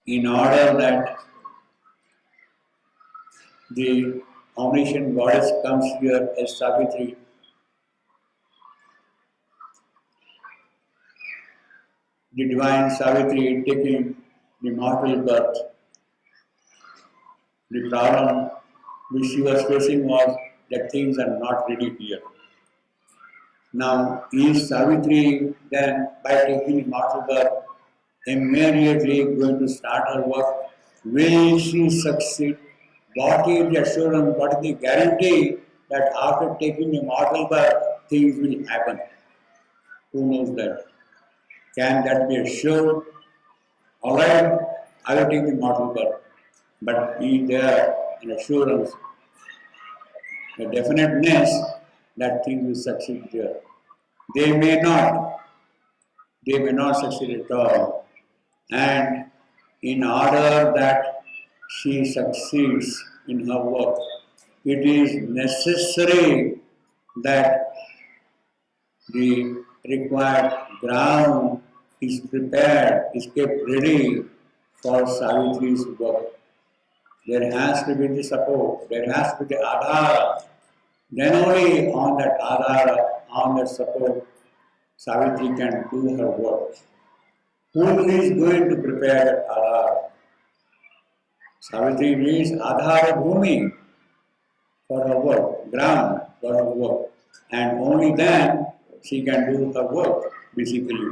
in order that the omniscient goddess comes here as Savitri, the divine Savitri taking the mortal birth. The problem which she was facing was that things are not ready here. Now, is Savitri then, by taking the mortal birth, immediately going to start her work? Will she succeed? What is the assurance, what is the guarantee that after taking the mortal birth, things will happen? Who knows that? Can that be assured? Alright, I will take the mortal birth. But is there an assurance, a definiteness that things will succeed there? They may not. They may not succeed at all. And in order that she succeeds in her work, it is necessary that the required ground is prepared, is kept ready for Savitri's work. There has to be the support, there has to be the adhara. Then only on that adhara, on that support, Savitri can do her work. Who is going to prepare that adhara? Savitri needs adhara bhumi for her work, ground for her work. And only then she can do her work, basically.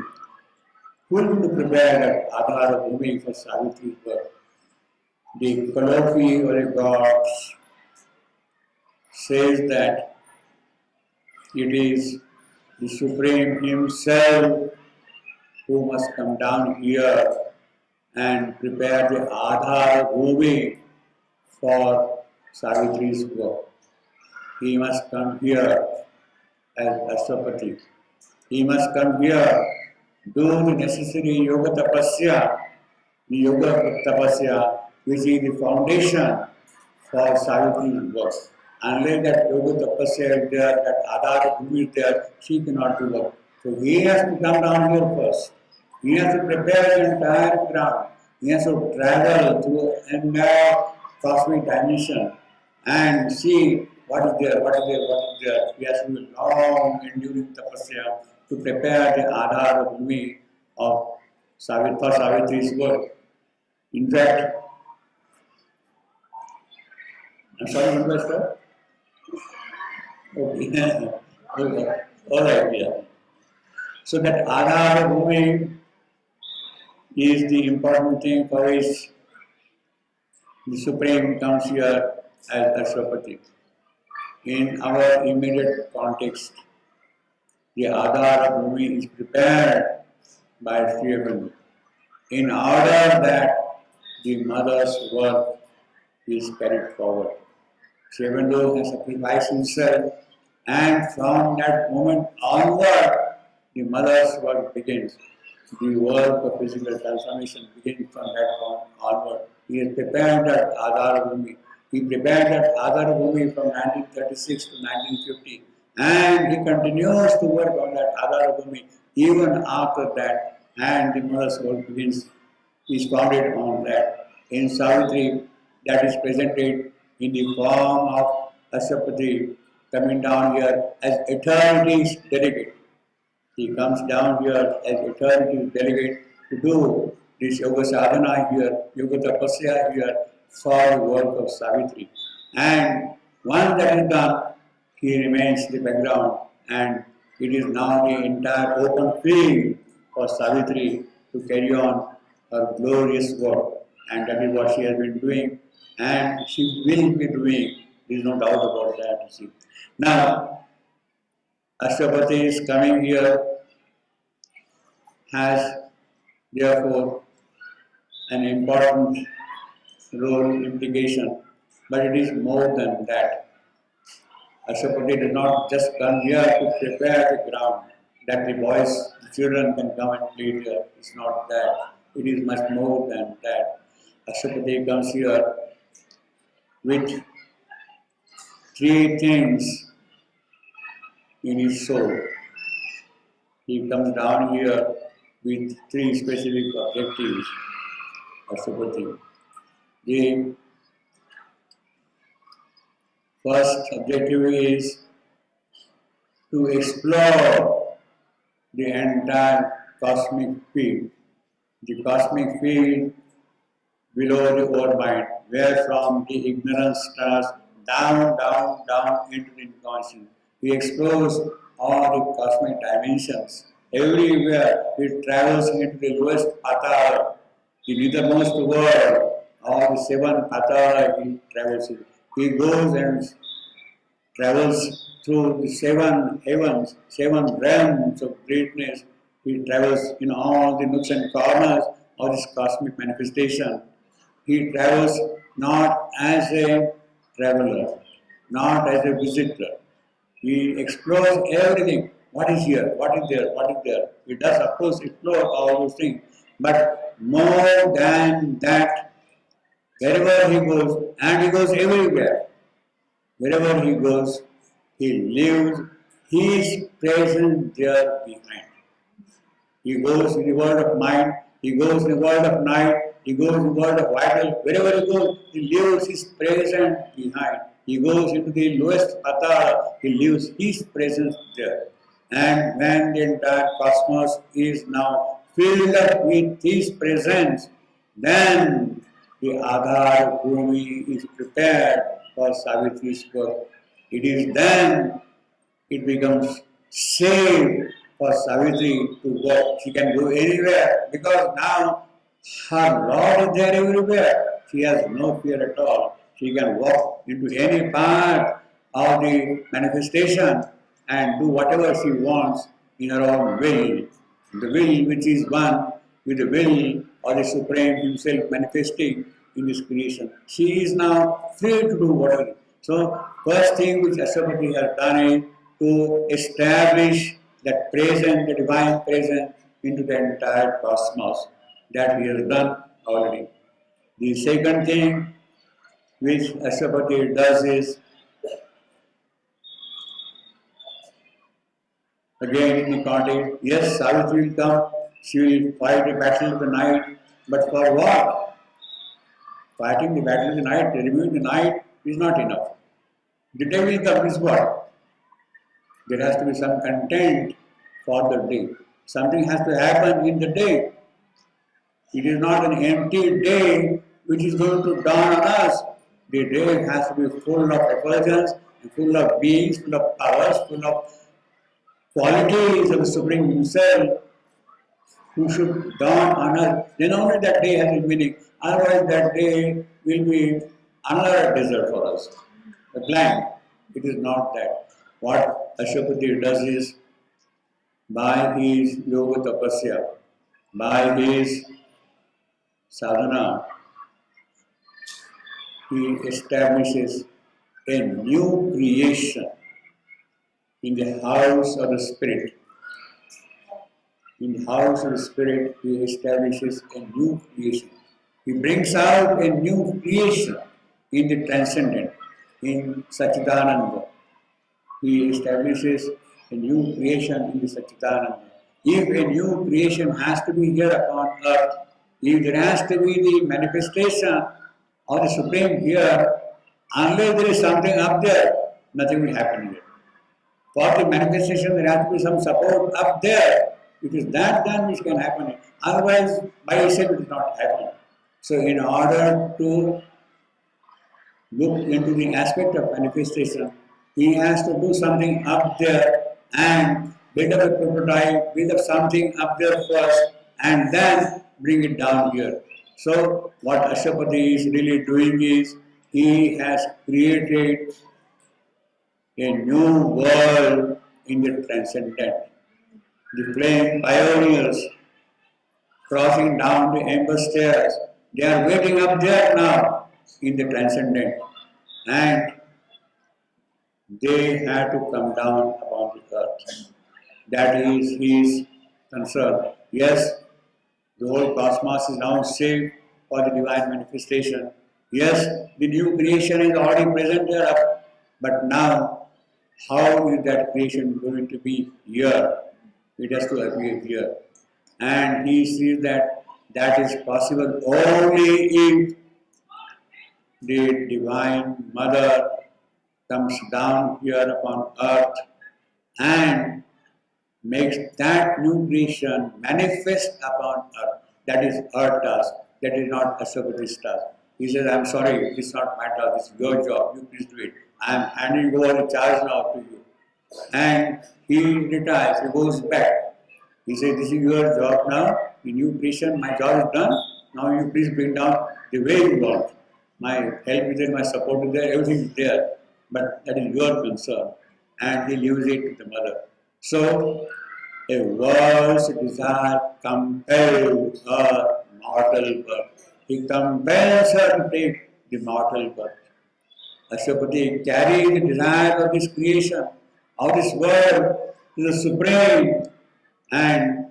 Who is going to prepare that adhara bhumi for Savitri's work? The colloquy or the gods says that it is the Supreme Himself who must come down here and prepare the Adhara Bhumi for Savitri's work. He must come here as Ashwapati. He must come here, do the necessary yoga tapasya, the yoga tapasya which is the foundation for Savitri's work. Unless that yoga tapasya is there, that Adhara Bhumi is there, she cannot do work. So he has to come down here first. He has to prepare the entire ground. He has to travel through an entire cosmic dimension and see what is there, what is there, what is there. He has to do long enduring tapasya to prepare the Adhara Bhumi of Savitri's work. In fact, I'm sorry, what was that? Okay. Okay. All right, yeah. So that Adhara Bhumi is the important thing for which the Supreme comes here as Ashwapati. In our immediate context, the Adhara Bhumi is prepared by Sri Aurobindo in order that the mother's work is carried forward. Sri Aurobindo has sacrificed himself, and from that moment onward, the mother's work begins. The work of physical transformation begins from that point onward. He has prepared that Adhara Bhumi. He prepared that Adhara Bhumi from 1936 to 1950, and he continues to work on that Adhara Bhumi even after that, and the mother's work begins. Is founded on that. In Savitri, that is presented in the form of Ashwapati coming down here as eternity's delegate. He comes down here as eternity's delegate to do this yoga sadhana here, yoga tapasya here for the work of Savitri. And once that is done, he remains in the background, and it is now the entire open field for Savitri to carry on her glorious work. And that is what she has been doing, and she will be doing. There is no doubt about that. You see. Now, Ashwapati is coming here, has therefore an important role implication, but it is more than that. Ashwapati does not just come here to prepare the ground that the boys, the children can come and play here. It's not that. It is much more than that. Ashwapati comes here with three things in his soul. He comes down here with three specific objectives. Ashwapati. The first objective is to explore the entire cosmic field. The cosmic field below the old mind, where from the ignorance starts down, down, down into the inconscient. He explores all the cosmic dimensions. Everywhere he travels into the lowest patala, the nethermost world, all the seven patala he travels in. He goes and travels through the seven heavens, seven realms of greatness. He travels in all the nooks and corners of this cosmic manifestation. He travels not as a traveler, not as a visitor. He explores everything. What is here? What is there? What is there? He does, of course, explore all those things. But more than that, wherever he goes, and he goes everywhere, wherever he goes, he lives his presence there behind. He goes in the world of mind, he goes in the world of night, he goes in the world of vital. Wherever he goes, he leaves his presence behind. He goes into the lowest patala, he leaves his presence there. And when the entire cosmos is now filled up with his presence, then the Adhar Bhumi is prepared for Savitri's work. It is then it becomes safe for Savitri to go. She can go anywhere because now her Lord is there everywhere. She has no fear at all. She can walk into any part of the manifestation and do whatever she wants in her own will. The will which is one with the will of the Supreme Himself manifesting in this creation. She is now free to do whatever. So, first thing which Ashwapati has done is to establish that presence, the divine presence into the entire cosmos. That he has done already. The second thing which Ashwapati does is, again in the context, yes, Savitri will come, she will fight a battle of the night, but for what? Fighting the battle of the night, reviewing the night is not enough. The day will come is what? There has to be some content for the day. Something has to happen in the day. It is not an empty day which is going to dawn on us. The day has to be full of effulgence, full of beings, full of powers, full of qualities of the Supreme Himself who should dawn on us. Then only that day has a meaning. Otherwise that day will be another desert for us. A blank. It is not that. What Ashwapati does is, by his yoga tapasya, by his sadhana, he establishes a new creation in the house of the spirit. In the house of the spirit, he establishes a new creation. He brings out a new creation in the transcendent, in Satchidananda. He establishes a new creation in the Satchidananda. If a new creation has to be here upon earth, if there has to be the manifestation of the Supreme here, unless there is something up there, nothing will happen here. For the manifestation, there has to be some support up there. It is that then which can happen. Otherwise, by itself, it is not happening. So, in order to look into the aspect of manifestation, he has to do something up there and build up a prototype, build up something up there first, and then bring it down here. So, what Ashwapati is really doing is, he has created a new world in the transcendent. The flame pioneers crossing down the amber stairs, they are waiting up there now in the transcendent. And they had to come down upon the earth. That is his concern. Yes, the whole cosmos is now safe for the divine manifestation. Yes, the new creation is already present there, but now, how is that creation going to be here? It has to appear here. And he sees that That is possible only if the Divine Mother comes down here upon earth and makes that new creation manifest upon earth. That is her task. That is not Asavitri's task. He says, I'm sorry, this is not my task, this is your job, you please do it. I am handing over the charge now to you. And he retires, he goes back. He says, this is your job now, the new creation, my job is done. Now you please bring down the way you want. My help is there, my support is there, everything is there. But that is your concern. And he leaves it to the mother. So, a world's desire compels her mortal birth. He compels her to take the mortal birth. Ashwapati carries the desire of this creation, of this world, to the Supreme and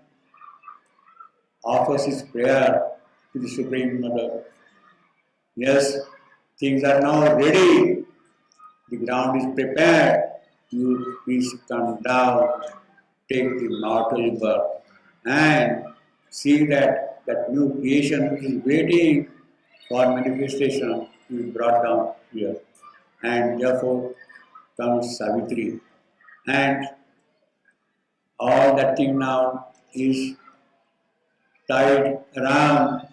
offers his prayer to the Supreme Mother. Yes, things are now ready. The ground is prepared. You please come down, take the mortal birth, and see that that new creation which is waiting for manifestation to be brought down here. And therefore comes Savitri. And all that thing now is tied around,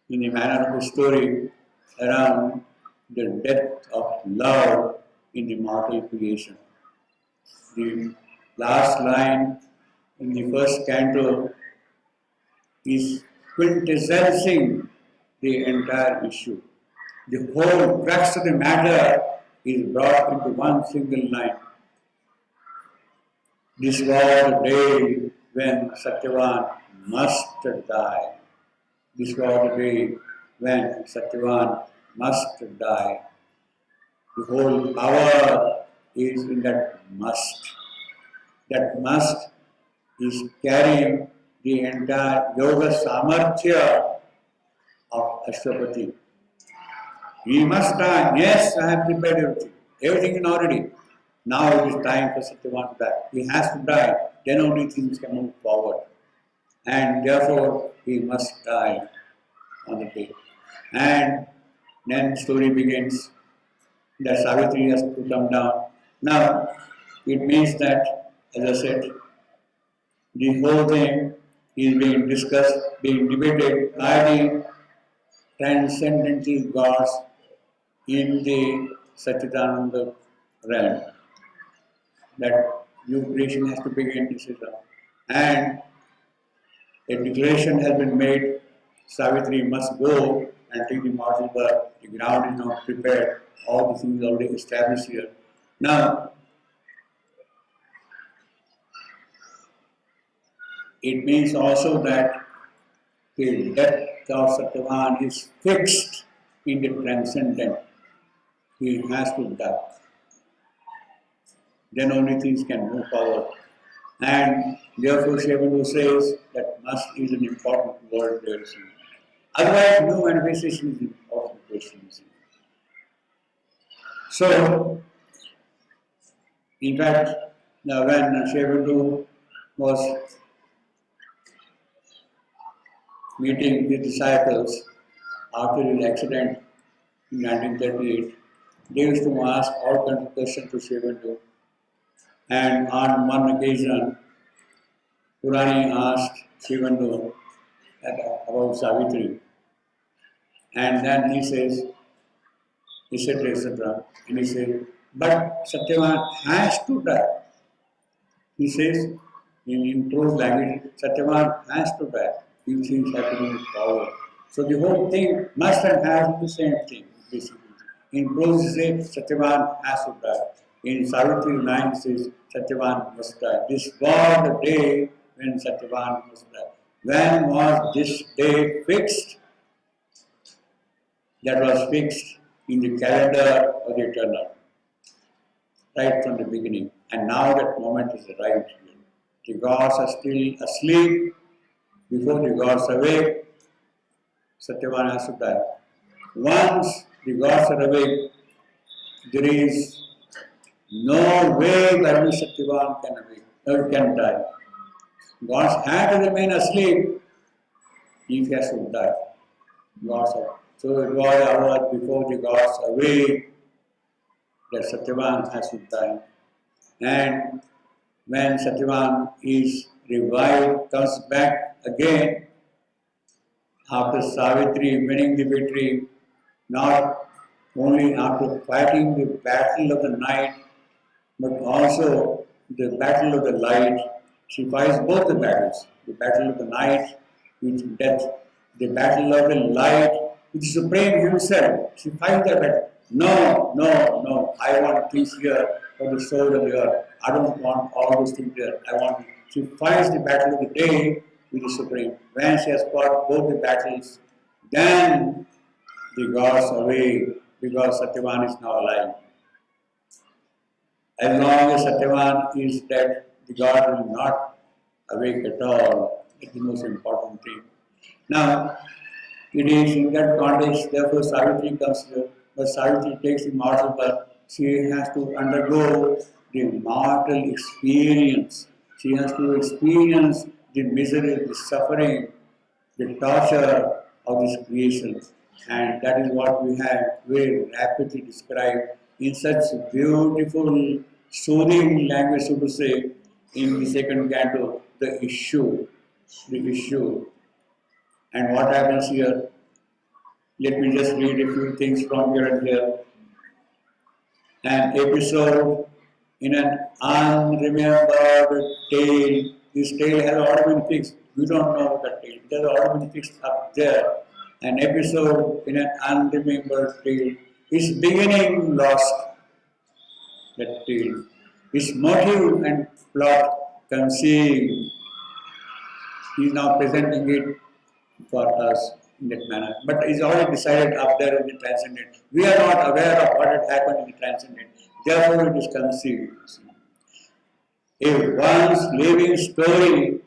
in the manner of a story, around the death of love in the mortal creation. The last line in the first canto is quintessential the entire issue. The whole crux of the matter is brought into one single line. This was the day when Satyavan must die. This was the day when Satyavan must die. The whole power is in that must. That must is carrying the entire yoga samarthya of Ashwapati. He must die. Yes, I have prepared everything. Everything is already. Now it is time for Satyavan to die. He has to die. Then only things can move forward. And therefore, he must die on the day. And then the story begins that Savitri has to come down. Now, it means that, as I said, the whole thing is being discussed, being debated by the transcendental gods in the Satchidananda realm. That new creation has to begin, etc. And a declaration has been made, Savitri must go and take the mortal birth. The ground is now prepared, all the things already established here. Now, it means also that the death of Satyavan is fixed in the transcendent. He has to die. Then only things can move forward. And therefore, Shivandu says that must is an important word there. Otherwise, no manifestation is an important question. So, in fact, when Shivandu was meeting his disciples after his accident in 1938, they used to ask all kinds of questions to Shivandu. And on one occasion, Purani asked Shivandu about Savitri. And then he says, etc. And he said, but Satyavan has to die. He says, in prose language, Satyavan has to die. These things have to move forward. So the whole thing must and has the same thing, basically. In prose, he says, Satyavan has to die. In Savitri 9, it says, Satyavan must die. This was the day when Satyavan must die. When was this day fixed? That was fixed in the calendar of the eternal, right from the beginning. And now that moment is right here. The gods are still asleep. Before the gods awake, Satyavan has to die. Once the gods are awake, there is no way that Satyavan can awake, or can die. Gods have to remain asleep if he has to die. Gods are. So it was hours before the gods awake that Satyavan has to die. And when Satyavan is revived, comes back again after Savitri winning the victory, not only after fighting the battle of the night, but also the battle of the light. She fights both the battles, the battle of the night with death, the battle of the light with the Supreme Himself. She fights that battle. No, no, no, I want peace here for the soul of the earth. I don't want all those things there. I want. She fights the battle of the day with the Supreme. When she has fought both the battles, then the gods awake because Satyavan is now alive. As long as Satyavan is dead, the God will not awake at all. It's the most important thing. Now, it is in that context, therefore Savitri comes here, but Savitri takes the mortal birth. She has to undergo the mortal experience. She has to experience the misery, the suffering, the torture of this creation. And that is what we have very rapidly described in such beautiful, soothing language, so to say, in the second canto, the issue. The issue. And what happens here? Let me just read a few things from here and there. An episode in an unremembered tale. This tale has already been fixed. We don't know the tale. It has already been fixed up there. An episode in an unremembered tale. Its beginning lost. That tale. Its motive and plot conceived. He is now presenting it for us in that manner. But it's already decided up there in the transcendent. We are not aware of what had happened in the transcendent. Therefore it is conceived. A once living story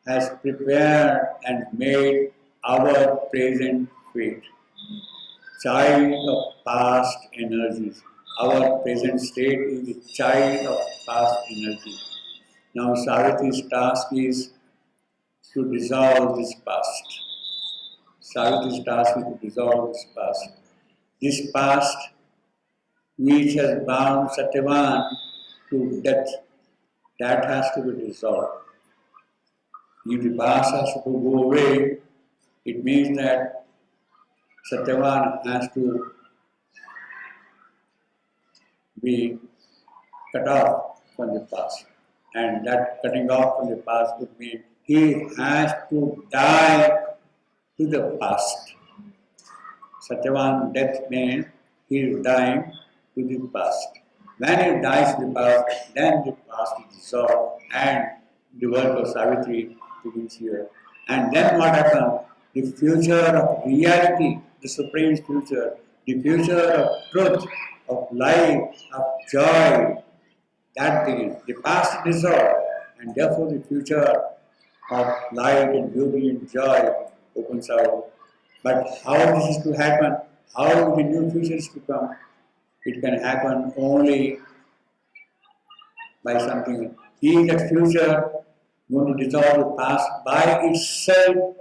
has prepared and made our present fate. Child of past energies. Our present state is the child of past energy. Now Savitri's task is to dissolve this past. Savitri's task is to dissolve this past. This past which has bound Satyavan to death, that has to be dissolved. If the past has to go away, it means that Satyavan has to be cut off from the past. And that cutting off from the past would mean he has to die to the past. Satyavan death means he is dying to the past. When he dies to the past, then the past is dissolved and the work of Savitri begins here. And then what happens? The future of reality, the supreme future, the future of truth, of life, of joy, that begins. The past is dissolved, and therefore the future of light and beauty and joy opens out. But how this is to happen, how the new future is to come, it can happen only by something. Is that future going to dissolve the past by itself?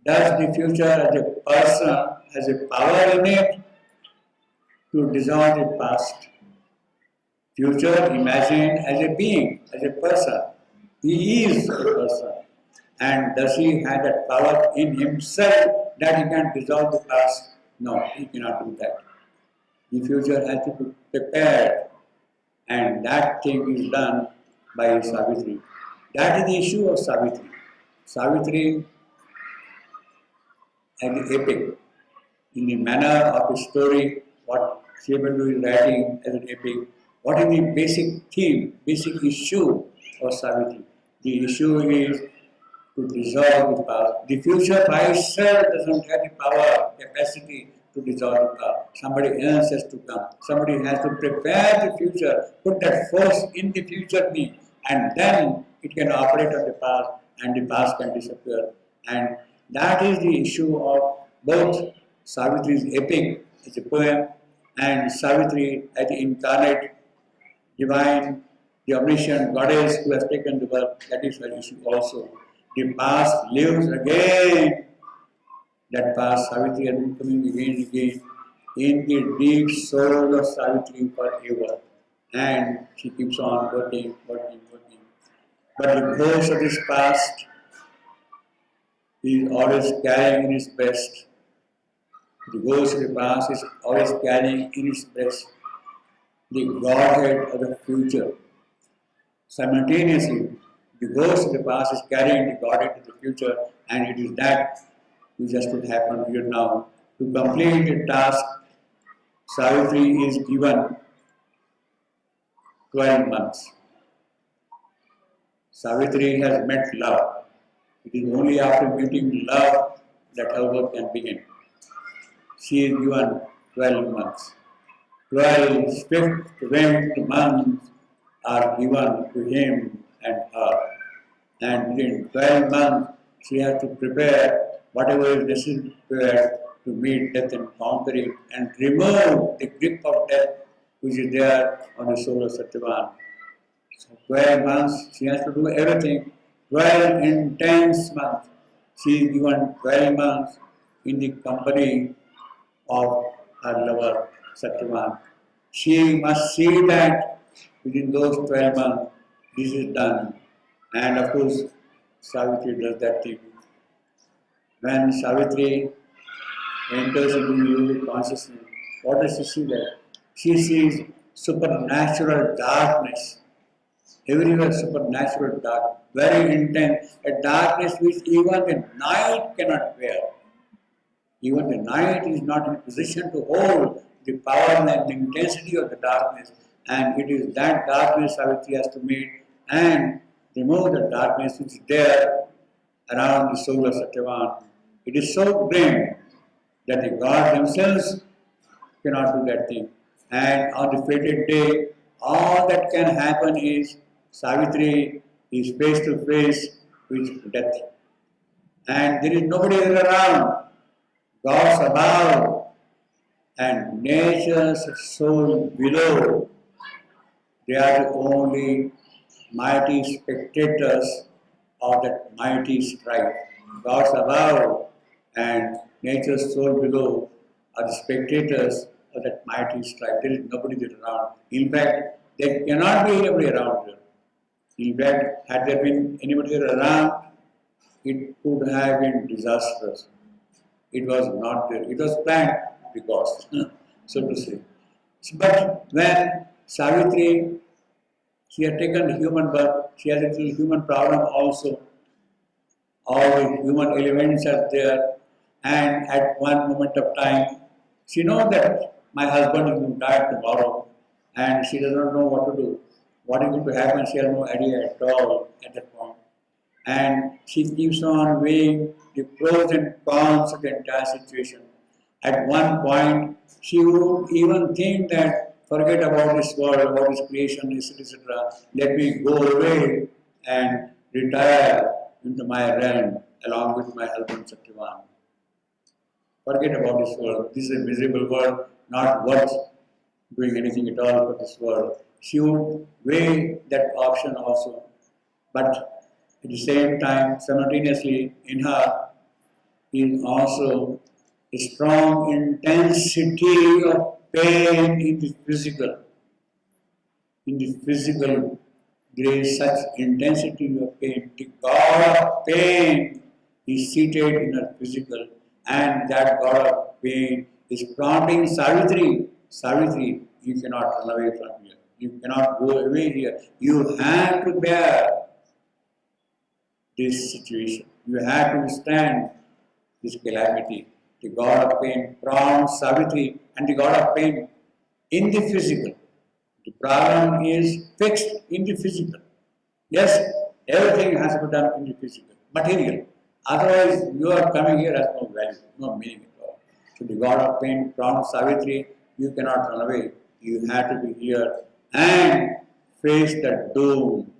Does the future as a person has a power in it to dissolve the past? Future imagined as a being, as a person. He is a person. And does he have that power in himself that he can dissolve the past? No, he cannot do that. The future has to be prepared, and that thing is done by Savitri. That is the issue of Savitri. Savitri, as the epic, in the manner of a story, what Sribandu is writing as an epic, what is the basic theme, basic issue of Savitri? The issue is to dissolve the past. The future by itself doesn't have the power, capacity to dissolve the past. Somebody else has to come. Somebody has to prepare the future, put that force in the future me, and then it can operate on the past, and the past can disappear. And that is the issue of both Savitri's epic as a poem and Savitri as the incarnate divine, the omniscient goddess who has taken the birth. That is her issue also. The past lives again That past Savitri has been coming again and again in the deep soul of Savitri forever. And she keeps on working, working, working. But the ghost of this past is always carrying in his breast. The ghost of the past is always carrying in his breast the Godhead of the future. Simultaneously, the ghost of the past is carrying the Godhead of the future, and it is that which has to happen here now. To complete the task, Savitri is given 12 months. Savitri has met love. It is only after meeting love that her work can begin. She is given 12 months. 12 swift-winged months are given to him and her. And within 12 months, she has to prepare whatever is necessary to prepare to meet death and conquer it and remove the grip of death which is there on the soul of Satyavan. So 12 months, she has to do everything. 12 intense months. She is given 12 months in the company of her lover, Satyavan. She must see that within those 12 months, this is done. And of course, Savitri does that thing. When Savitri enters into yogic consciousness, what does she see there? She sees supernatural darkness. Everywhere supernatural dark, very intense, a darkness which even the night cannot bear. Even the night is not in a position to hold the power and the intensity of the darkness. And it is that darkness Savitri has to meet and remove the darkness which is there around the soul of Satyavan. It is so grim that the gods themselves cannot do that thing. And on the fated day, all that can happen is Savitri is face to face with death. And there is nobody around. Gods above and nature's soul below. They are the only mighty spectators of that mighty strife. Gods above and nature's soul below are the spectators of that mighty strife. There is nobody there around. In fact, there cannot be anybody around here. In fact, had there been anybody there around, it could have been disastrous. It was not there. It was planned because, so to say. But when Savitri, she had taken the human birth, she has a little human problem also. All the human elements are there, and at one moment of time, she knows that my husband is going to die tomorrow, and she does not know what to do. What is going to happen, she has no idea at all at that point. And she keeps on weighing the pros and cons of the entire situation. At one point, she would even think that forget about this world, about this creation, etc. Let me go away and retire into my realm along with my husband Satyavan. Forget about this world. This is a miserable world, not worth doing anything at all for this world. She would weigh that option also. But at the same time, simultaneously in her is also a strong intensity of pain in the physical. In the physical, there is such intensity of pain. The God of pain is seated in her physical, and that God of pain is prompting Savitri. Savitri, you cannot run away from here. You cannot go away here. You have to bear this situation. You have to withstand this calamity. The God of pain prompts Savitri and the God of pain in the physical. The problem is fixed in the physical. Yes, everything has to be done in the physical, material. Otherwise, you are coming here has no value, no meaning at all. So the God of pain prompts Savitri, you cannot run away. You have to be here and face the doom